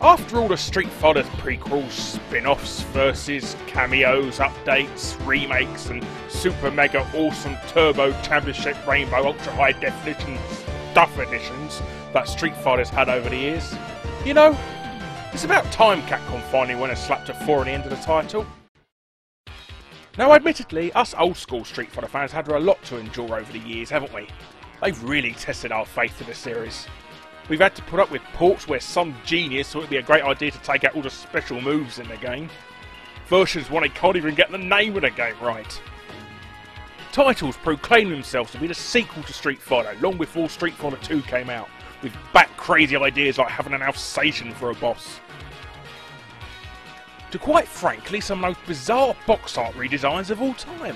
After all the Street Fighter prequels, spin-offs, versus, cameos, updates, remakes and super mega awesome turbo championship rainbow ultra high definition stuff editions that Street Fighter's had over the years, you know, it's about time Capcom finally went and slapped a 4 on the end of the title. Now admittedly, us old school Street Fighter fans had a lot to endure over the years, haven't we? They've really tested our faith in the series. We've had to put up with ports where some genius thought it'd be a great idea to take out all the special moves in the game. Versions where they can't even get the name of the game right. Titles proclaim themselves to be the sequel to Street Fighter long before Street Fighter 2 came out, with bat-crazy ideas like having an Alsatian for a boss. To quite frankly, some of the most bizarre box art redesigns of all time.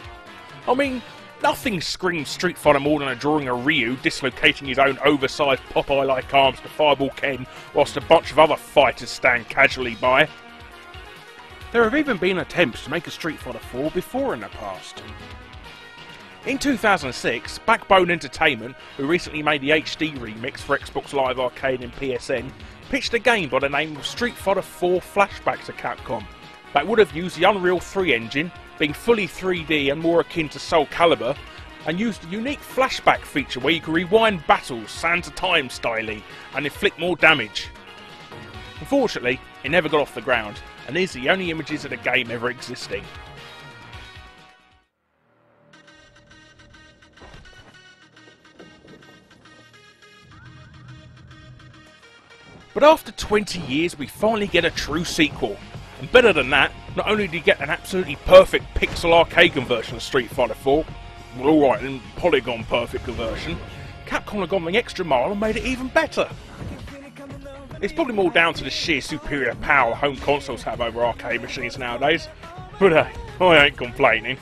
I mean, nothing screams Street Fighter more than a drawing of Ryu dislocating his own oversized Popeye-like arms to Fireball Ken whilst a bunch of other fighters stand casually by. There have even been attempts to make a Street Fighter 4 before in the past. In 2006, Backbone Entertainment, who recently made the HD remix for Xbox Live Arcade and PSN, pitched a game by the name of Street Fighter 4 Flashback to Capcom that would have used the Unreal 3 engine, being fully 3D and more akin to Soul Calibur, and used a unique flashback feature where you can rewind battles Sands of Time styley and inflict more damage. Unfortunately, it never got off the ground, and these are the only images of the game ever existing. But after 20 years we finally get a true sequel. And better than that, not only do you get an absolutely perfect pixel arcade conversion of Street Fighter 4, well alright then, polygon perfect conversion, Capcom have gone the extra mile and made it even better. It's probably more down to the sheer superior power home consoles have over arcade machines nowadays, but I ain't complaining.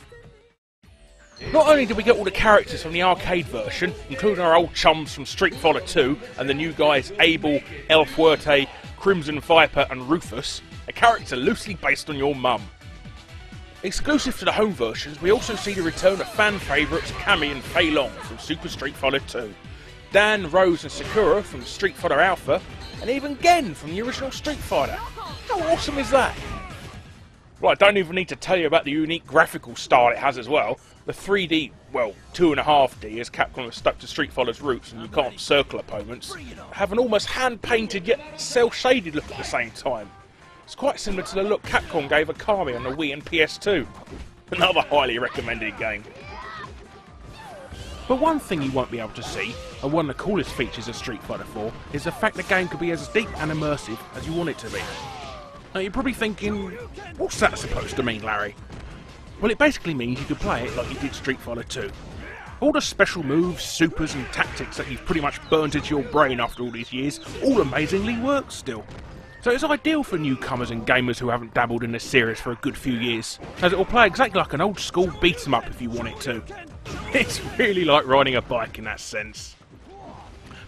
Not only did we get all the characters from the arcade version, including our old chums from Street Fighter 2 and the new guys Abel, El Fuerte, Crimson Viper and Rufus, a character loosely based on your mum. Exclusive to the home versions, we also see the return of fan favourites Cammy and Fei Long from Super Street Fighter 2, Dan, Rose and Sakura from Street Fighter Alpha, and even Gen from the original Street Fighter. How awesome is that? Well, I don't even need to tell you about the unique graphical style it has as well. The 3D, well, 2.5D as Capcom have stuck to Street Fighter's roots and you can't circle opponents, have an almost hand-painted yet cel-shaded look at the same time. It's quite similar to the look Capcom gave Akami on the Wii and PS2. Another highly recommended game. But one thing you won't be able to see, and one of the coolest features of Street Fighter 4, is the fact the game could be as deep and immersive as you want it to be. Now you're probably thinking, what's that supposed to mean, Larry? Well, it basically means you could play it like you did Street Fighter 2. All the special moves, supers and tactics that you've pretty much burnt into your brain after all these years all amazingly work still. So it's ideal for newcomers and gamers who haven't dabbled in this series for a good few years, as it will play exactly like an old school beat 'em up if you want it to. It's really like riding a bike in that sense.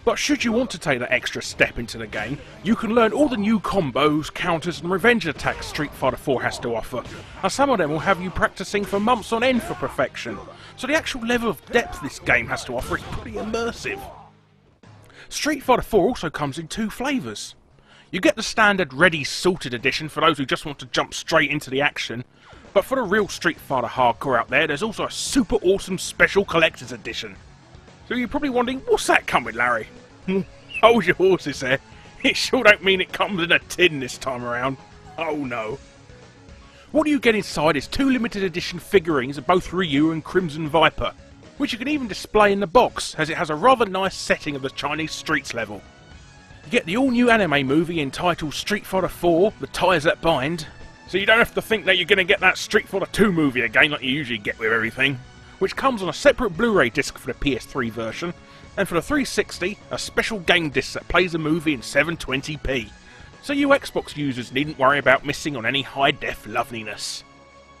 But should you want to take that extra step into the game, you can learn all the new combos, counters and revenge attacks Street Fighter 4 has to offer, and some of them will have you practicing for months on end for perfection, so the actual level of depth this game has to offer is pretty immersive. Street Fighter 4 also comes in 2 flavours. You get the standard ready salted edition for those who just want to jump straight into the action, but for the real Street Fighter hardcore out there, there's also a super awesome special collector's edition. So you're probably wondering, what's that come with, Larry? Hold your horses there. It sure don't mean it comes in a tin this time around. Oh no. What you get inside is 2 limited edition figurines of both Ryu and Crimson Viper, which you can even display in the box, as it has a rather nice setting of the Chinese streets level. You get the all-new anime movie entitled Street Fighter 4, The Ties That Bind, so you don't have to think that you're going to get that Street Fighter 2 movie again like you usually get with everything, which comes on a separate Blu-ray disc for the PS3 version, and for the 360, a special game disc that plays the movie in 720p, so you Xbox users needn't worry about missing on any high-def loveliness.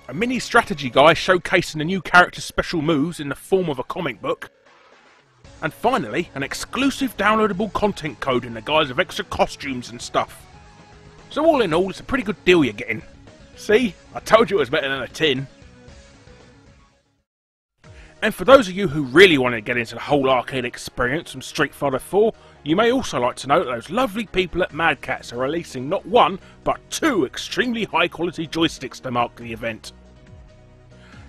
A mini strategy guide showcasing the new character's special moves in the form of a comic book, and finally, an exclusive downloadable content code in the guise of extra costumes and stuff. So all in all, it's a pretty good deal you're getting. See? I told you it was better than a tin. And for those of you who really want to get into the whole arcade experience from Street Fighter 4, You may also like to know that those lovely people at Mad Catz are releasing not one, but two extremely high quality joysticks to mark the event.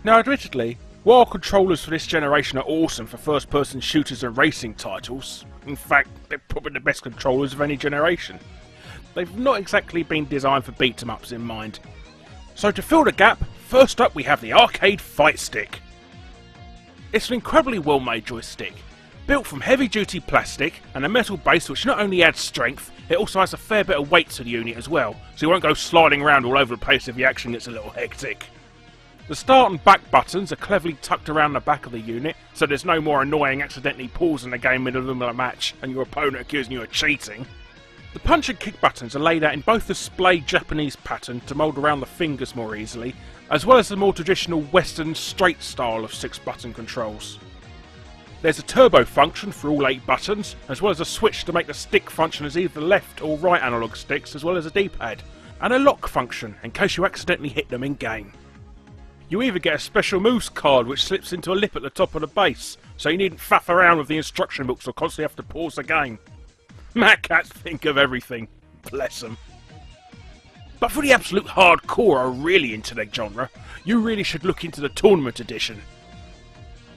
Now admittedly, while controllers for this generation are awesome for first person shooters and racing titles, in fact they're probably the best controllers of any generation, they've not exactly been designed for beat 'em ups in mind. So to fill the gap, first up we have the Arcade Fight Stick. It's an incredibly well made joystick, built from heavy duty plastic and a metal base which not only adds strength, it also has a fair bit of weight to the unit as well, so you won't go sliding around all over the place if the action gets a little hectic. The start and back buttons are cleverly tucked around the back of the unit, so there's no more annoying accidentally pausing the game in the middle of a match and your opponent accusing you of cheating. The punch and kick buttons are laid out in both the splay Japanese pattern to mould around the fingers more easily, as well as the more traditional Western straight style of 6-button controls. There's a turbo function for all 8 buttons, as well as a switch to make the stick function as either left or right analog sticks, as well as a D-pad, and a lock function in case you accidentally hit them in game. You even get a special moves card which slips into a lip at the top of the base, so you needn't faff around with the instruction books or constantly have to pause the game. Mad Catz think of everything, bless them. But for the absolute hardcore are really into the genre, you really should look into the Tournament Edition.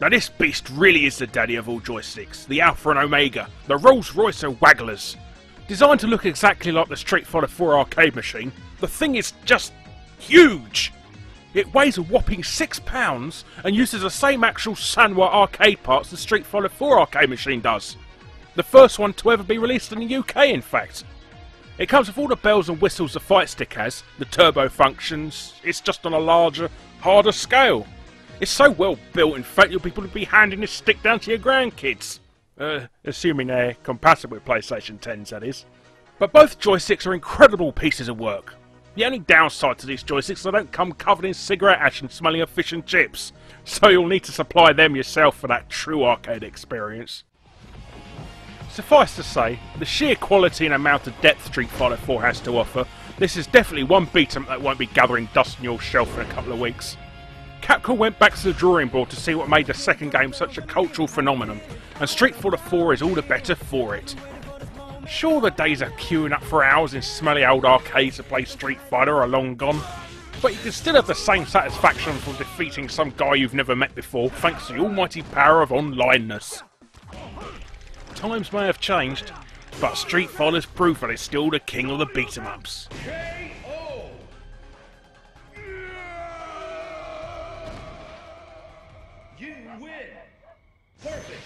Now this beast really is the daddy of all joysticks, the Alpha and Omega, the Rolls Royce of wagglers. Designed to look exactly like the Street Fighter 4 arcade machine, the thing is just huge! It weighs a whopping 6 pounds and uses the same actual Sanwa arcade parts the Street Fighter 4 arcade machine does. The first one to ever be released in the UK in fact. It comes with all the bells and whistles the Fight Stick has, the turbo functions, it's just on a larger, harder scale. It's so well built in fact you'll be able to be handing this stick down to your grandkids. Assuming they're compatible with PlayStation 10s that is. But both joysticks are incredible pieces of work. The only downside to these joysticks is they don't come covered in cigarette ash and smelling of fish and chips, so you'll need to supply them yourself for that true arcade experience. Suffice to say, the sheer quality and amount of depth Street Fighter 4 has to offer, this is definitely one beat 'em that won't be gathering dust on your shelf in a couple of weeks. Capcom went back to the drawing board to see what made the second game such a cultural phenomenon, and Street Fighter 4 is all the better for it. Sure, the days of queuing up for hours in smelly old arcades to play Street Fighter are long gone, but you can still have the same satisfaction from defeating some guy you've never met before thanks to the almighty power of onlineness. Times may have changed, but Street Fighter's proof that it's still the king of the beat-em-ups. You win! Perfect!